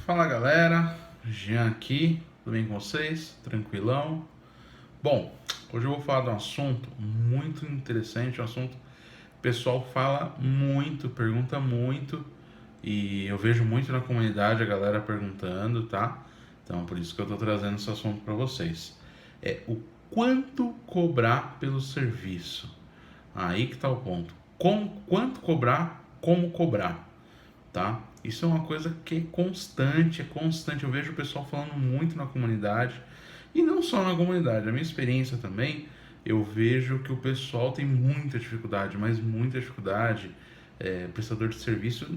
Fala galera, Jean aqui, tudo bem com vocês? Tranquilão? Bom, hoje eu vou falar de um assunto muito interessante, um assunto que o pessoal fala muito, pergunta muito e eu vejo muito na comunidade a galera perguntando, tá? Então por isso que eu tô trazendo esse assunto para vocês. É o quanto cobrar pelo serviço. Aí que tá o ponto. Quanto cobrar, como cobrar, tá? Isso é uma coisa que é constante, é constante. Eu vejo o pessoal falando muito na comunidade e não só na comunidade. A minha experiência também, eu vejo que o pessoal tem muita dificuldade, mas muita dificuldade. Prestador de serviço,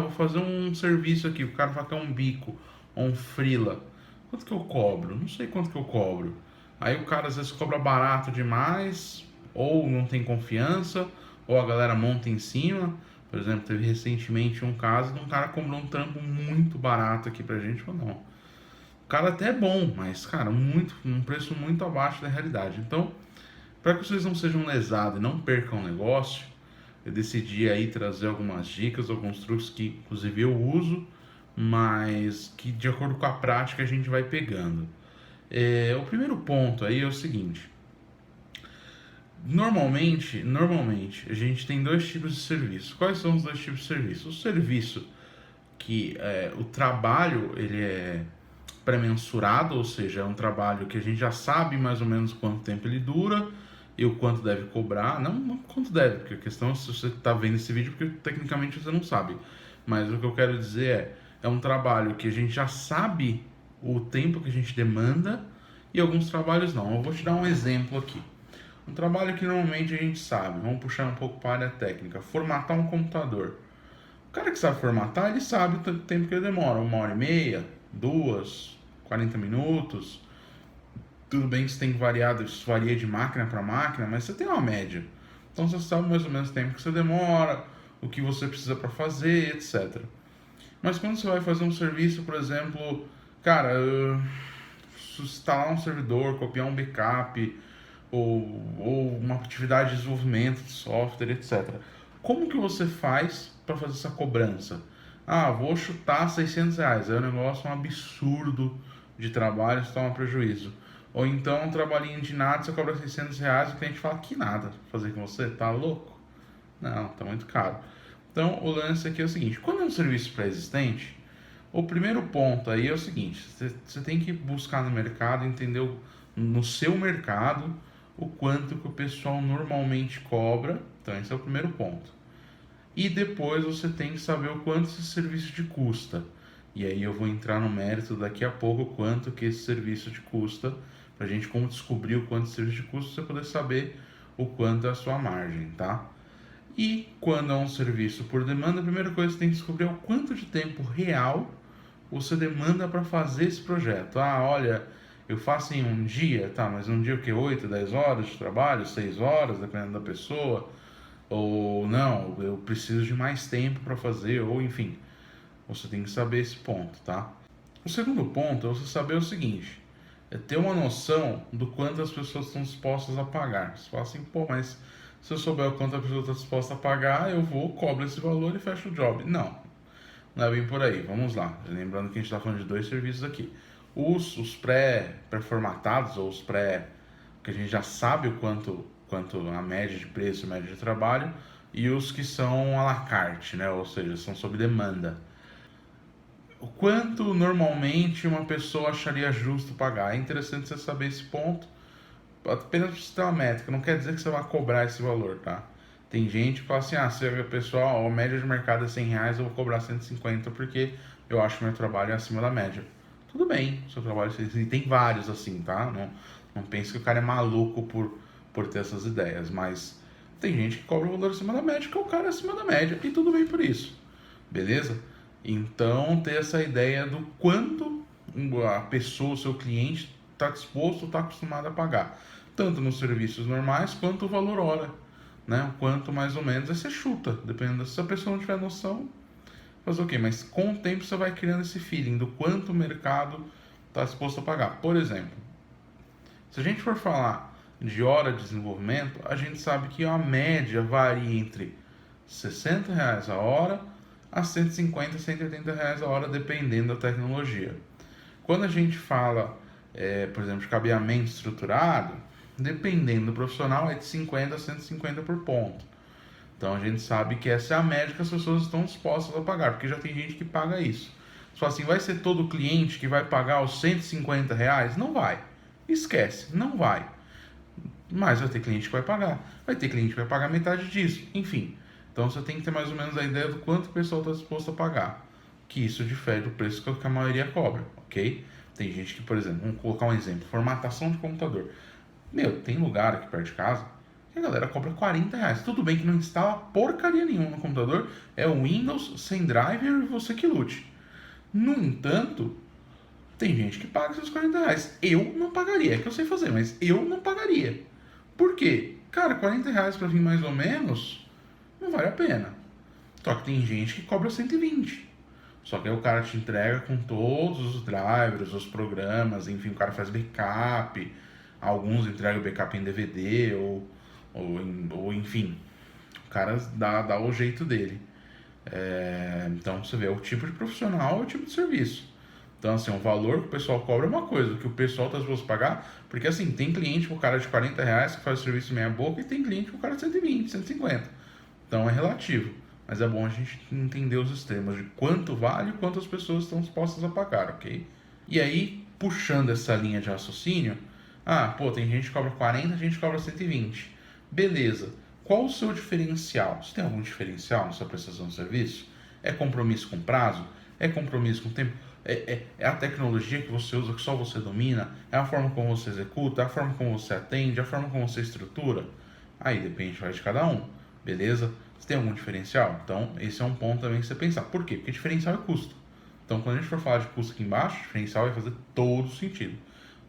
vou fazer um serviço aqui, o cara vai ter um bico, ou um freela. Quanto que eu cobro? Não sei quanto que eu cobro. Aí o cara às vezes cobra barato demais, ou não tem confiança, ou a galera monta em cima. Por exemplo, teve recentemente um caso de um cara cobrou um trampo muito barato aqui pra gente. Falou, não, o cara até é bom, mas, cara, um preço muito abaixo da realidade. Então, para que vocês não sejam lesados e não percam o negócio, eu decidi aí trazer algumas dicas, alguns truques que, inclusive, eu uso, mas que, de acordo com a prática, a gente vai pegando. O primeiro ponto aí é o seguinte. Normalmente, a gente tem dois tipos de serviço. Quais são os dois tipos de serviço? O serviço que o trabalho ele é pré-mensurado, ou seja, é um trabalho que a gente já sabe mais ou menos quanto tempo ele dura e o quanto deve cobrar. Não quanto deve, porque a questão é se você está vendo esse vídeo, porque tecnicamente você não sabe. Mas o que eu quero dizer é um trabalho que a gente já sabe o tempo que a gente demanda e alguns trabalhos não. Eu vou te dar um exemplo aqui. Um trabalho que normalmente a gente sabe, vamos puxar um pouco para a área técnica, formatar um computador. O cara que sabe formatar, ele sabe o tempo que ele demora, 1h30, 2, 40 minutos. Tudo bem que isso tem variado, isso varia de máquina para máquina, mas você tem uma média. Então você sabe mais ou menos o tempo que você demora, o que você precisa para fazer, etc. Mas quando você vai fazer um serviço, por exemplo, cara, instalar um servidor, copiar um backup, ou uma atividade de desenvolvimento de software, etc. Como que você faz para fazer essa cobrança? Vou chutar R$ 600. Aí o negócio é um absurdo de trabalho, isso toma prejuízo. Ou então um trabalhinho de nada, você cobra R$ 600 e o cliente fala que nada fazer com você, tá louco? Não, tá muito caro. Então o lance aqui é o seguinte, quando é um serviço pré-existente, o primeiro ponto aí é o seguinte, você tem que buscar no mercado, entender no seu mercado o quanto que o pessoal normalmente cobra. Então esse é o primeiro ponto. E depois você tem que saber o quanto esse serviço te custa. E aí eu vou entrar no mérito daqui a pouco quanto que esse serviço te custa, pra gente como descobrir o quanto esse serviço te custa, você poder saber o quanto é a sua margem, tá? E quando é um serviço por demanda, a primeira coisa que você tem que descobrir é o quanto de tempo real você demanda para fazer esse projeto. Olha, eu faço em um dia, tá, mas um dia o que? 8, 10 horas de trabalho, 6 horas, dependendo da pessoa. Ou não, eu preciso de mais tempo para fazer, ou enfim. Você tem que saber esse ponto, tá? O segundo ponto é você saber o seguinte, é ter uma noção do quanto as pessoas estão dispostas a pagar. Você fala assim, pô, mas se eu souber o quanto a pessoa está disposta a pagar, eu vou, cobro esse valor e fecho o job. Não é bem por aí. Vamos lá. Lembrando que a gente está falando de dois serviços aqui. Os pré-formatados, ou os pré que a gente já sabe o quanto a média de preço, a média de trabalho, e os que são à la carte, né? Ou seja, são sob demanda. O quanto normalmente uma pessoa acharia justo pagar? É interessante você saber esse ponto, apenas para você ter uma métrica. Não quer dizer que você vai cobrar esse valor, tá? Tem gente que fala assim, se a pessoal, a média de mercado é R$ 100, eu vou cobrar 150 porque eu acho que meu trabalho é acima da média. Tudo bem, seu trabalho, e tem vários assim, tá? Não pense que o cara é maluco por ter essas ideias, mas tem gente que cobra o valor acima da média, que o cara é acima da média, e tudo bem por isso, beleza? Então, ter essa ideia do quanto a pessoa, o seu cliente, está disposto, está acostumado a pagar, tanto nos serviços normais quanto o valor hora, né? Quanto mais ou menos, aí você chuta, dependendo se a pessoa não tiver noção, fazer o quê? Mas com o tempo você vai criando esse feeling do quanto o mercado está disposto a pagar. Por exemplo, se a gente for falar de hora de desenvolvimento, a gente sabe que a média varia entre R$ 60 a hora a 150, 180 reais a hora, dependendo da tecnologia. Quando a gente fala, por exemplo, de cabeamento estruturado, dependendo do profissional, é de 50 a 150 por ponto. Então a gente sabe que essa é a média que as pessoas estão dispostas a pagar, porque já tem gente que paga isso. Só assim, vai ser todo cliente que vai pagar os 150 reais? Não vai. Esquece, não vai. Mas vai ter cliente que vai pagar. Vai ter cliente que vai pagar metade disso. Enfim. Então você tem que ter mais ou menos a ideia do quanto o pessoal está disposto a pagar. Que isso difere do preço que a maioria cobra, ok? Tem gente que, por exemplo, vamos colocar um exemplo, formatação de computador. Meu, tem lugar aqui perto de casa que a galera cobra 40 reais. Tudo bem que não instala porcaria nenhuma no computador, é o Windows sem driver e você que lute. No entanto, tem gente que paga esses 40 reais. Eu não pagaria, é que eu sei fazer, mas eu não pagaria. Por quê? Cara, 40 reais pra vir mais ou menos, não vale a pena. Só que tem gente que cobra 120. Só que aí o cara te entrega com todos os drivers, os programas, enfim, o cara faz backup. Alguns entregam backup em DVD ou enfim, o cara dá o jeito dele. Então você vê, o tipo de profissional é o tipo de serviço. Então, assim, o valor que o pessoal cobra é uma coisa, o que o pessoal está disposto a pagar, porque assim, tem cliente com o cara de 40 reais que faz o serviço meia boca e tem cliente com o cara de 120, 150. Então é relativo. Mas é bom a gente entender os extremos de quanto vale e quanto as pessoas estão dispostas a pagar, ok? E aí, puxando essa linha de raciocínio, tem gente que cobra 40, gente que cobra 120. Beleza. Qual o seu diferencial? Você tem algum diferencial na sua prestação de serviço? É compromisso com prazo? É compromisso com tempo? É a tecnologia que você usa, que só você domina? É a forma como você executa? É a forma como você atende? É a forma como você estrutura? Aí depende, vai de cada um, beleza? Você tem algum diferencial? Então, esse é um ponto também que você pensar. Por quê? Porque diferencial é custo. Então, quando a gente for falar de custo aqui embaixo, diferencial vai fazer todo sentido,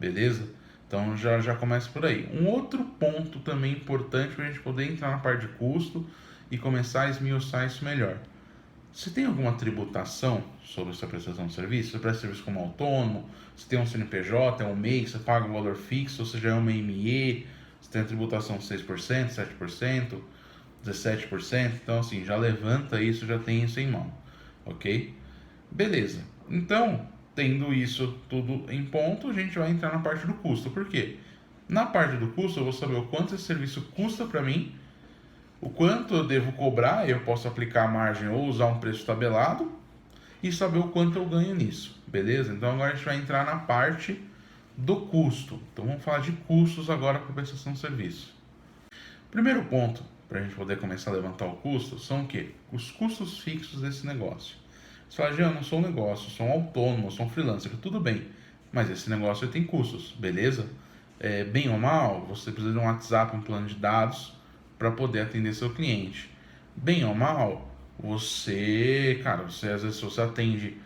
beleza? Então, já começa por aí. Um outro ponto também importante para a gente poder entrar na parte de custo e começar a esmiuçar isso melhor. Você tem alguma tributação sobre essa prestação de serviço? Você presta serviço como autônomo? Você tem um CNPJ, é um MEI, você paga um valor fixo, ou seja, é uma ME, você tem a tributação de 6%, 7%, 17%. Então, assim, já levanta isso, já tem isso em mão, ok? Beleza. Então, tendo isso tudo em ponto, a gente vai entrar na parte do custo. Por quê? Na parte do custo, eu vou saber o quanto esse serviço custa para mim, o quanto eu devo cobrar, eu posso aplicar a margem ou usar um preço tabelado e saber o quanto eu ganho nisso, beleza? Então agora a gente vai entrar na parte do custo. Então vamos falar de custos agora para prestação de serviço. Primeiro ponto para a gente poder começar a levantar o custo são o quê? Os custos fixos desse negócio. Você fala, Jean, eu não sou um negócio, eu sou um autônomo, eu sou um freelancer, tudo bem, mas esse negócio tem custos, beleza? Bem ou mal, você precisa de um WhatsApp, um plano de dados para poder atender seu cliente. Bem ou mal, você às vezes você atende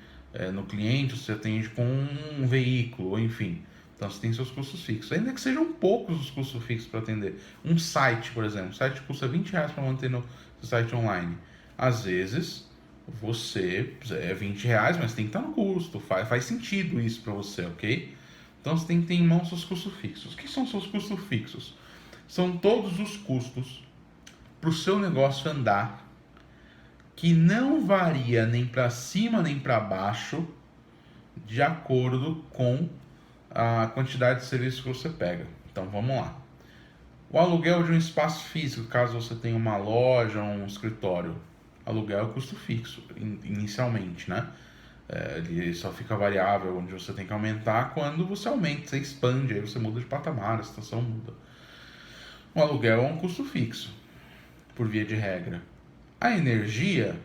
no cliente, você atende com um veículo, ou enfim. Então você tem seus custos fixos, ainda que sejam poucos os custos fixos para atender. Um site, por exemplo, o site custa 20 reais para manter no site online. Às vezes você é 20 reais, mas tem que estar no custo, faz sentido isso para você, ok? Então você tem que ter em mão seus custos fixos. O que são seus custos fixos? São todos os custos para o seu negócio andar que não varia nem para cima nem para baixo de acordo com a quantidade de serviço que você pega. Então vamos lá. O aluguel de um espaço físico, caso você tenha uma loja ou um escritório, aluguel é o custo fixo inicialmente, né? Ele só fica variável, onde você tem que aumentar quando você aumenta, você expande, aí você muda de patamar, a situação muda. O aluguel é um custo fixo, por via de regra. A energia,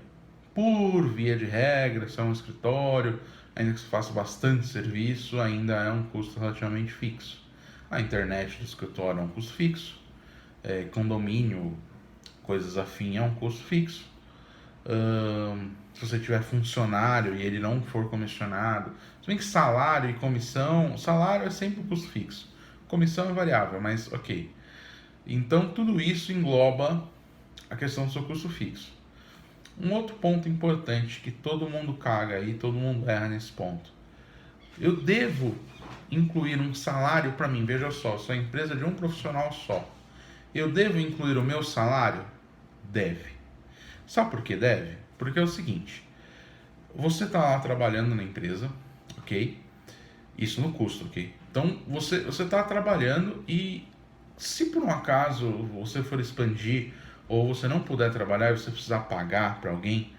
por via de regra, se é um escritório, ainda que se faça bastante serviço, ainda é um custo relativamente fixo. A internet do escritório é um custo fixo. Condomínio, coisas afim, é um custo fixo. Se você tiver funcionário e ele não for comissionado, se bem que salário e comissão, salário é sempre um custo fixo, comissão é variável, mas ok. Então tudo isso engloba a questão do seu custo fixo. Um outro ponto importante que todo mundo caga aí, todo mundo erra nesse ponto. Eu devo incluir um salário para mim, veja só, sou a empresa de um profissional só. Eu devo incluir o meu salário? Deve. Sabe por que deve? Porque é o seguinte, você está lá trabalhando na empresa, ok? Isso no custo, ok? Então, você está trabalhando e se por um acaso você for expandir ou você não puder trabalhar e você precisar pagar para alguém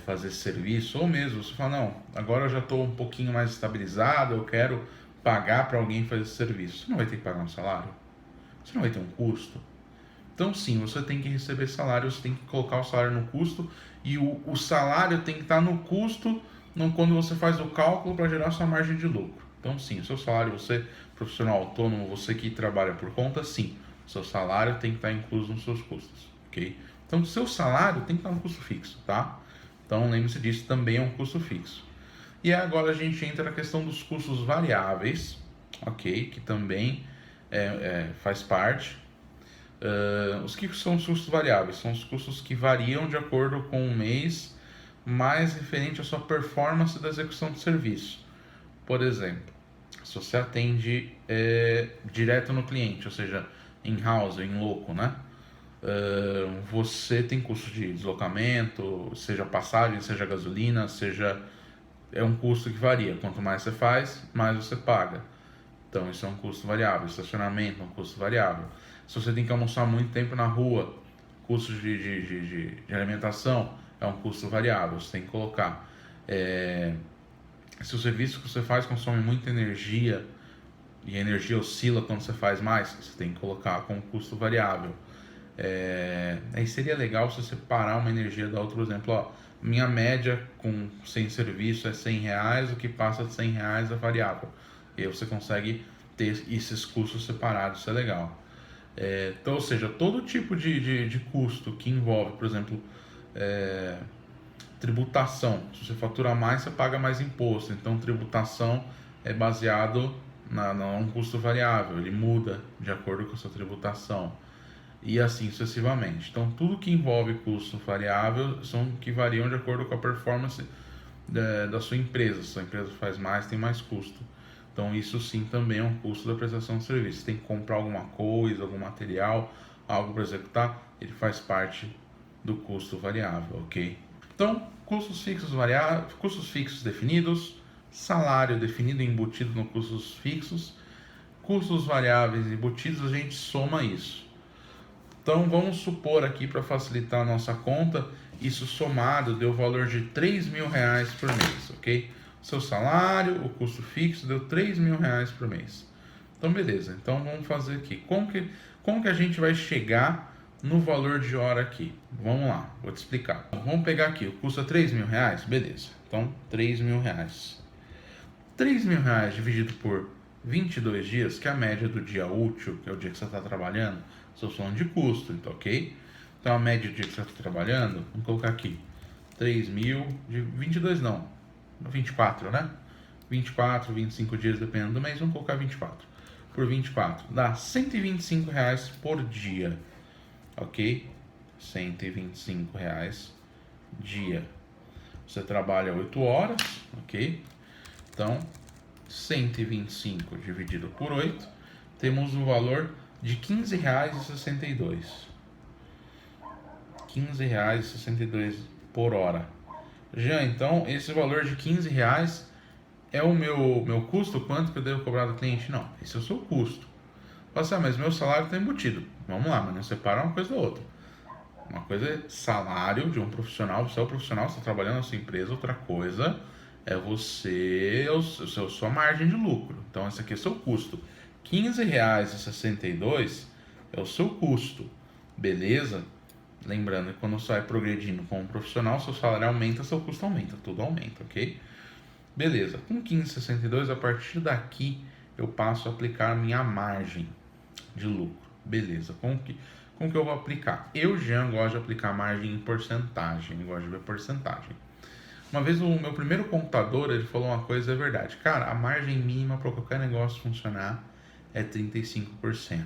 fazer esse serviço, ou mesmo você fala, não, agora eu já estou um pouquinho mais estabilizado, eu quero pagar para alguém fazer esse serviço. Você não vai ter que pagar um salário, você não vai ter um custo. Então sim, você tem que receber salário, você tem que colocar o salário no custo e o salário tem que estar no custo quando você faz o cálculo para gerar sua margem de lucro. Então sim, o seu salário, você profissional autônomo, você que trabalha por conta, sim, o seu salário tem que estar incluso nos seus custos, ok? Então o seu salário tem que estar no custo fixo, tá? Então lembre-se disso, também é um custo fixo. E agora a gente entra na questão dos custos variáveis, ok? Que também faz parte. Os que são os custos variáveis? São os custos que variam de acordo com o mês, mais referente à sua performance da execução do serviço. Por exemplo, se você atende direto no cliente, ou seja, in-house, em loco, né? Você tem custo de deslocamento, seja passagem, seja gasolina, seja... É um custo que varia. Quanto mais você faz, mais você paga. Então, isso é um custo variável. Estacionamento é um custo variável. Se você tem que almoçar muito tempo na rua, custo de alimentação é um custo variável. Você tem que colocar. Se o serviço que você faz consome muita energia e a energia oscila quando você faz mais, você tem que colocar como custo variável. Aí seria legal se você separar uma energia da outra. Por exemplo, ó, minha média sem serviço é R$100, o que passa de R$100 é variável. E aí você consegue ter esses custos separados, isso é legal. Então, ou seja, todo tipo de custo que envolve, por exemplo, tributação. Se você fatura mais, você paga mais imposto. Então, tributação é baseado num custo variável, ele muda de acordo com a sua tributação. E assim sucessivamente. Então, tudo que envolve custo variável são que variam de acordo com a performance da sua empresa. Se a sua empresa faz mais, tem mais custo. Então, isso sim também é um custo da prestação de serviço. Você tem que comprar alguma coisa, algum material, algo para executar, ele faz parte do custo variável, ok? Então, custos fixos variáveis, custos fixos definidos, salário definido e embutido no custos fixos, custos variáveis embutidos, a gente soma isso. Então vamos supor aqui, para facilitar a nossa conta, isso somado deu o valor de R$3.000 por mês, ok? Seu salário, o custo fixo deu R$3.000 por mês. Então beleza, então vamos fazer aqui. Como que a gente vai chegar no valor de hora aqui? Vamos lá, vou te explicar. Vamos pegar aqui, o custo é R$3.000, beleza. Então R$3.000. R$3.000 dividido por 22 dias, que é a média do dia útil, que é o dia que você está trabalhando. Estou falando de custo, então, ok? Então a média do dia que você está trabalhando, vamos colocar aqui 3.000, de 22 não, 24, né? 24, 25 dias, dependendo do mês, vamos colocar 24. Por 24, dá R$125 por dia, ok? R$125 dia. Você trabalha 8 horas, ok? Então, 125 dividido por 8, temos um valor de R$15,62. R$15,62 por hora. Já então, esse valor de R$15 é o meu custo? Quanto que eu devo cobrar do cliente? Não, esse é o seu custo. Nossa, mas meu salário está embutido. Vamos lá, mas não separa uma coisa da outra. Uma coisa é salário de um profissional, você é o profissional, você está trabalhando na sua empresa, outra coisa é sua margem de lucro. Então, esse aqui é seu custo. R$15,62 é o seu custo, beleza? Lembrando que quando você vai progredindo como profissional, seu salário aumenta, seu custo aumenta, tudo aumenta, ok? Beleza, com 15,62, a partir daqui eu passo a aplicar a minha margem de lucro, beleza? Como que eu vou aplicar? Eu já gosto de aplicar margem em porcentagem, eu gosto de ver porcentagem. Uma vez o meu primeiro contador, ele falou uma coisa, é verdade. Cara, a margem mínima para qualquer negócio funcionar é 35%.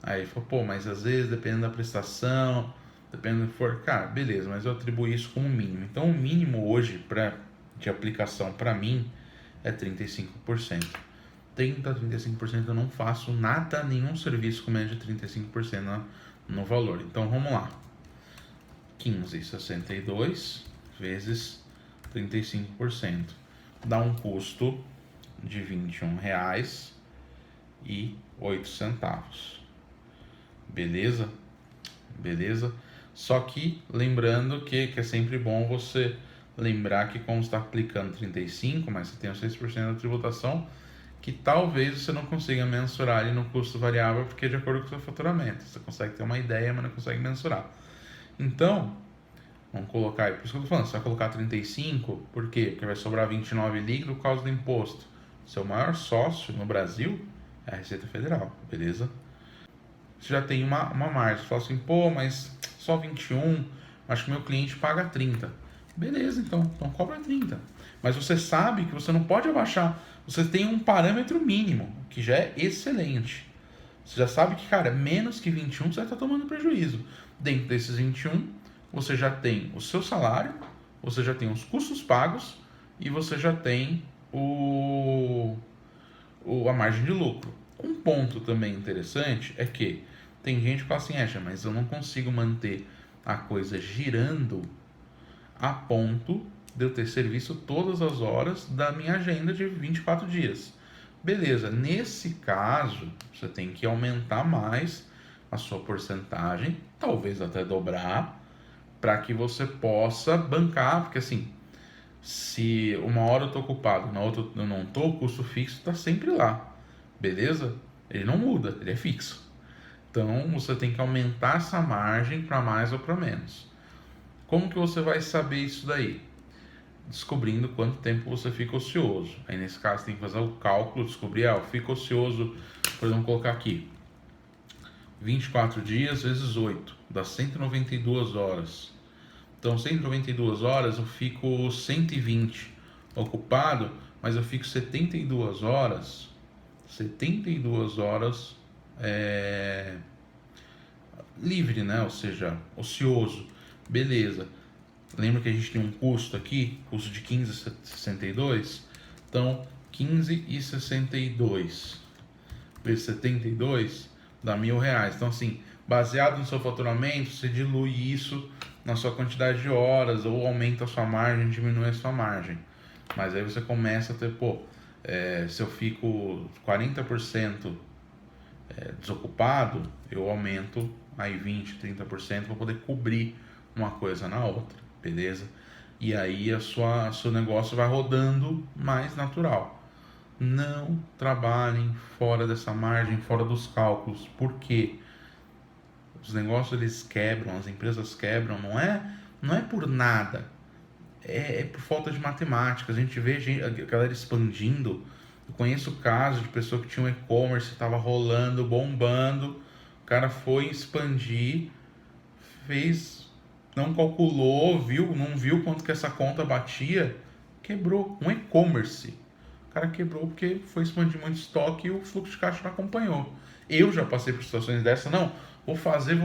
Aí ele falou, pô, mas às vezes, dependendo da prestação, dependendo do que for, cara, beleza, mas eu atribuo isso como mínimo. Então, o mínimo hoje de aplicação para mim é 35%. 30% a 35% eu não faço nenhum serviço com média de 35% no valor. Então, vamos lá. 15,62 vezes 35%. Dá um custo de R$ 21,08. Beleza? Beleza? Só que lembrando que é sempre bom você lembrar que como você está aplicando 35, mas você tem os 6% da tributação, que talvez você não consiga mensurar ali no custo variável, porque é de acordo com o seu faturamento. Você consegue ter uma ideia, mas não consegue mensurar. Então, vamos colocar aí, por isso que eu tô falando, você vai colocar 35, por quê? Porque vai sobrar 29 líquido por causa do imposto. Seu maior sócio no Brasil é a Receita Federal, beleza? Você já tem uma margem. Você fala assim, pô, mas só 21, acho que meu cliente paga 30. Beleza, então cobra 30. Mas você sabe que você não pode abaixar, você tem um parâmetro mínimo, que já é excelente. Você já sabe que, cara, menos que 21 você vai estar tomando prejuízo. Dentro desses 21, você já tem o seu salário, você já tem os custos pagos e você já tem a margem de lucro. Um ponto também interessante é que tem gente que fala assim, mas eu não consigo manter a coisa girando a ponto de eu ter serviço todas as horas da minha agenda de 24 dias. Beleza, nesse caso, você tem que aumentar mais a sua porcentagem, talvez até dobrar, para que você possa bancar, porque assim, se uma hora eu estou ocupado, na outra eu não estou, o custo fixo está sempre lá, beleza? Ele não muda, ele é fixo. Então você tem que aumentar essa margem para mais ou para menos. Como que você vai saber isso daí? Descobrindo quanto tempo você fica ocioso. Aí nesse caso tem que fazer o cálculo, descobrir, eu fico ocioso, por exemplo, colocar aqui 24 dias vezes 8, dá 192 horas. Então 192 horas eu fico 120 ocupado, mas eu fico 72 horas, 72 horas livre, né? Ou seja, ocioso. Beleza. Lembra que a gente tem um custo aqui, custo de 15,62? Então, 15,62 vezes 72 dá R$ 1.000. Então, assim, baseado no seu faturamento, você dilui isso na sua quantidade de horas, ou aumenta a sua margem, diminui a sua margem. Mas aí você começa a ter, se eu fico 40% desocupado, eu aumento aí 20, 30% para poder cobrir uma coisa na outra, beleza? E aí seu negócio vai rodando mais natural. Não trabalhem fora dessa margem, fora dos cálculos. Por quê? Os negócios eles quebram, as empresas quebram, não é por nada. É por falta de matemática. A gente vê a galera expandindo. Eu conheço casos de pessoa que tinha um e-commerce, estava rolando, bombando. O cara foi expandir, não calculou, não viu quanto que essa conta batia, quebrou um e-commerce. O cara quebrou porque foi expandir muito estoque e o fluxo de caixa não acompanhou. Eu já passei por situações dessa, não, vou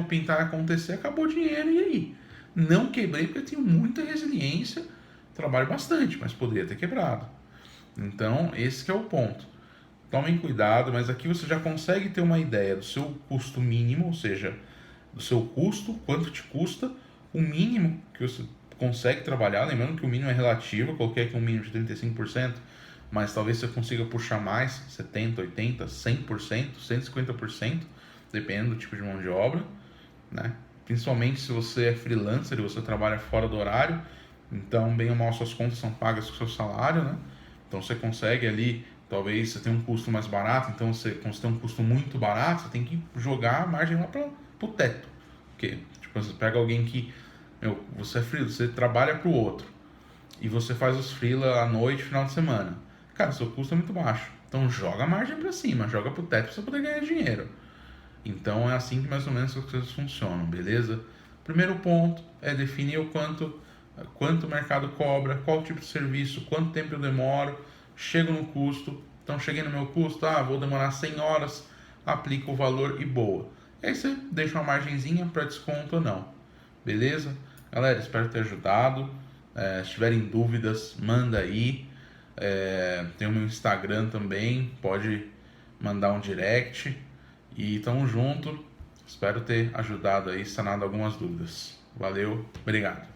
pintar acontecer, acabou o dinheiro, e aí? Não quebrei porque eu tenho muita resiliência, trabalho bastante, mas poderia ter quebrado. Então, esse que é o ponto. Tomem cuidado, mas aqui você já consegue ter uma ideia do seu custo mínimo, ou seja, do seu custo, quanto te custa, o mínimo que você consegue trabalhar. Lembrando que o mínimo é relativo, eu coloquei aqui um mínimo de 35%, mas talvez você consiga puxar mais, 70%, 80%, 100%, 150%, dependendo do tipo de mão de obra, né? Principalmente se você é freelancer e você trabalha fora do horário, então bem ou mal suas contas são pagas com o seu salário, né? Então você consegue ali, talvez você tenha um custo mais barato, então quando você tem um custo muito barato, você tem que jogar a margem lá para o teto. Porque tipo, você pega alguém que, você é freelancer, você trabalha para o outro, e você faz os freela à noite, final de semana. Cara, seu custo é muito baixo. Então joga a margem para cima, joga pro teto para você poder ganhar dinheiro. Então é assim que mais ou menos as coisas funcionam, beleza? Primeiro ponto é definir o quanto o mercado cobra, qual tipo de serviço, quanto tempo eu demoro, chego no custo. Então cheguei no meu custo, vou demorar 100 horas, aplico o valor e boa. E aí você deixa uma margenzinha para desconto ou não, beleza? Galera, espero ter ajudado. Se tiverem dúvidas, manda aí. Tem o meu Instagram também, pode mandar um direct. E tamo junto. Espero ter ajudado aí, sanado algumas dúvidas. Valeu, obrigado.